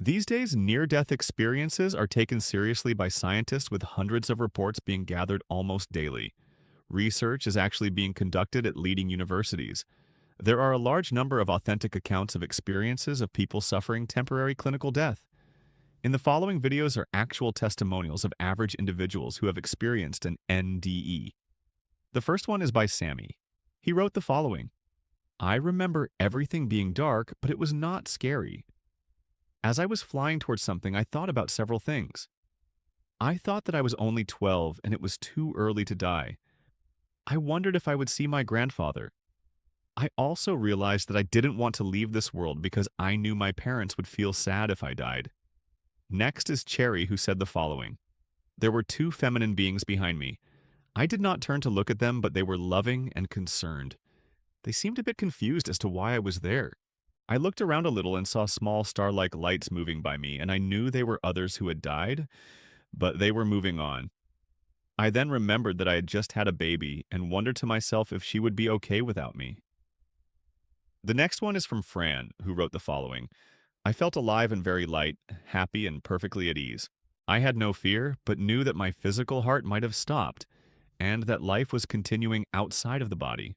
These days, near-death experiences are taken seriously by scientists with hundreds of reports being gathered almost daily. Research is actually being conducted at leading universities. There are a large number of authentic accounts of experiences of people suffering temporary clinical death. In the following videos are actual testimonials of average individuals who have experienced an NDE. The first one is by Sammy. He wrote the following: I remember everything being dark, but it was not scary. As I was flying towards something, I thought about several things. I thought that I was only 12 and it was too early to die. I wondered if I would see my grandfather. I also realized that I didn't want to leave this world because I knew my parents would feel sad if I died. Next is Cherry, who said the following: There were two feminine beings behind me. I did not turn to look at them, but they were loving and concerned. They seemed a bit confused as to why I was there. I looked around a little and saw small star-like lights moving by me, and I knew they were others who had died, but they were moving on. I then remembered that I had just had a baby and wondered to myself if she would be okay without me. The next one is from Fran, who wrote the following: I felt alive and very light, happy and perfectly at ease. I had no fear, but knew that my physical heart might have stopped, and that life was continuing outside of the body.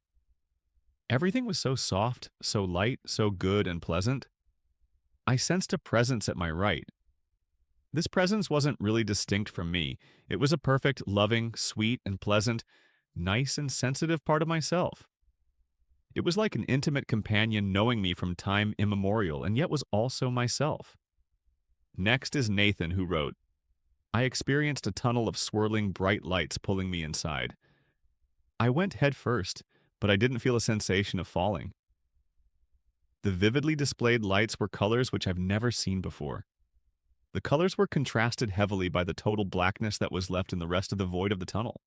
Everything was so soft, so light, so good and pleasant. I sensed a presence at my right. This presence wasn't really distinct from me. It was a perfect, loving, sweet and pleasant, nice and sensitive part of myself. It was like an intimate companion knowing me from time immemorial and yet was also myself. Next is Nathan, who wrote, I experienced a tunnel of swirling bright lights pulling me inside. I went head first, but I didn't feel a sensation of falling. The vividly displayed lights were colors which I've never seen before. The colors were contrasted heavily by the total blackness that was left in the rest of the void of the tunnel.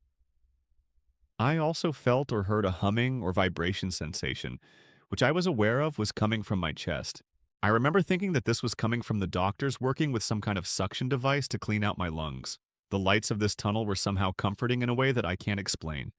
I also felt or heard a humming or vibration sensation, which I was aware of was coming from my chest. I remember thinking that this was coming from the doctors working with some kind of suction device to clean out my lungs. The lights of this tunnel were somehow comforting in a way that I can't explain.